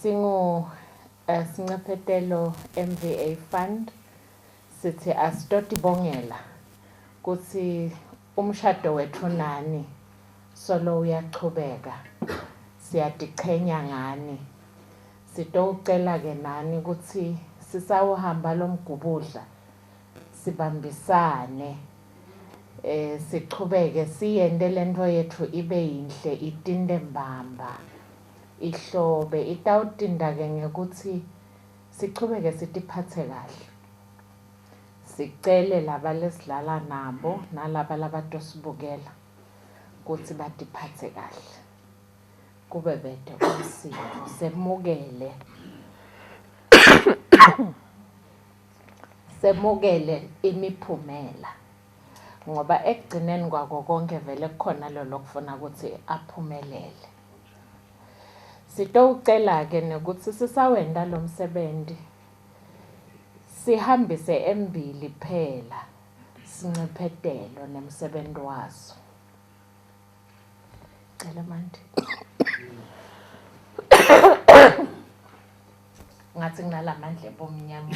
Singu Sincephetelo MVA Fund sithi asitoti bongela kuthi umshado wethu nani solo uyachubeka siyadichenya ngani sitocela ke nani ukuthi sisawuhamba lomgubudla sibambisane sichubeke siyende lento yethu ibe yinhle itinde mbamba ihlobe itawutinda ke ngekuthi sichubeke sitiphathe kahle sicele laba lesidlala nabo nalaba labatosibukela ukuthi batiphathe kahle kube bede umsimo semukele semukele imiphumela ngoba ekugcineni kwako konke vele kukhona lo lokufuna ukuthi aphumelele sitocela ke nokuthi sisawenda lo msebenzi sihambise embili phela sincephetelo nemsebenzi waso cela manje ngathi nginalamandla ebomnyama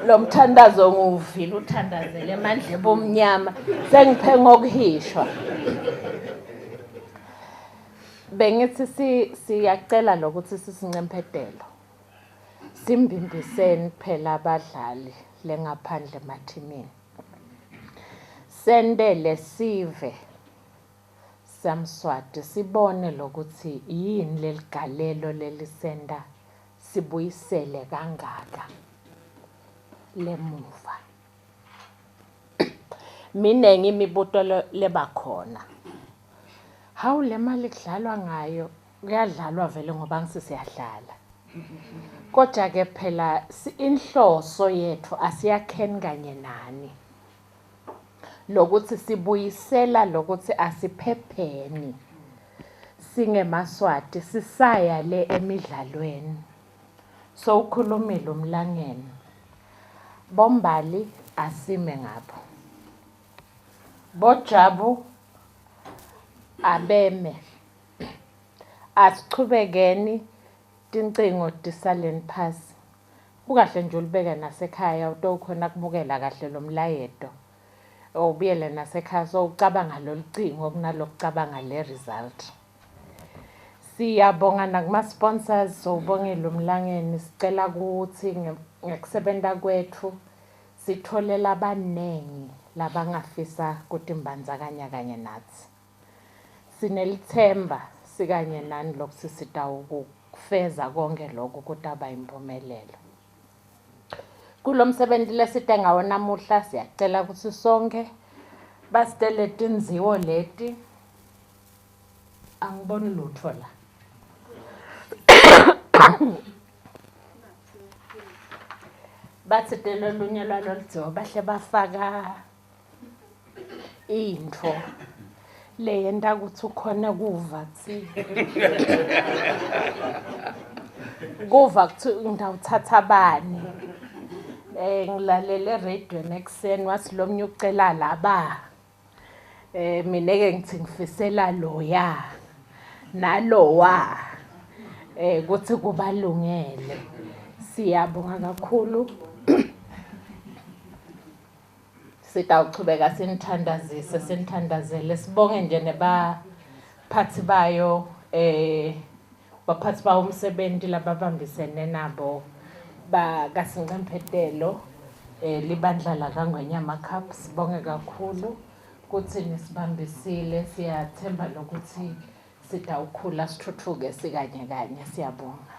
lo mthandazo nguvile uthandazele amandla ebomnyama sengiphe ngokuhishwa bengithi siyacela lokuthi sisincemphetelo simbimbiseni phela abadlali lengaphandle emathimini sendele sive samswati sibone lokuthi yini leligalelo lelisenda sibuyisele kangaka lemuva mina ngimibuto lebakhona hawu le mali kudlalwa ngayo kuyadlalwa vele ngoba ngisiyadlala kodwa ke phela inhloso yethu asiyakheni kanye nani lokuthi sibuyisela lokuthi asiphepheni singemaswati sisaya le emidlalweni so ukhulumile umlangeni bombali asime ngapho bojabu abeme asichubekeni tincingo tisaleni phasi kukahle nje ulibeke nasekhaya utokhona kubukela kahle lo mlayeto ubuyele nasekhaya so ucabanga lolucingo kunalokucabanga le result siyabonga nakuma sponsors so ubongela umlangeni sicela ukuthi ngekusebenza kwethu sitholela abanengi labangafisa kutimbandzakanya kanye nathi sinelithemba sikanye nani lokuthi sitawukufeza konke lokho kutaba impumelelo kulomsebenzi lesitenga wona namuhla siyacela ukuthi sonke basitele tinziwo leti angiboni lutho la batsitele lunye lwalolidziwo bahle bafaka intfo leyenta ukuthi ukhona kuva kuthi ngidawuthatha bani ngilalele radio nekuseni wathi lo mnye ucela laba mina ke ngithi ngifisela loya nalowa kuthi kubalungele siyabonga kakhulu sitawuchubeka sinithandazele sibonge nje nebaphathi bayo baphathi bawo umsebenzi lababambisene nabo bakasincephetelo libandla la kaNgwenyama Cup sibonge kakhulu kuthi nisibambisile siyathemba lokuthi sitawukhula sithuthuke sikanye kanye siyabonga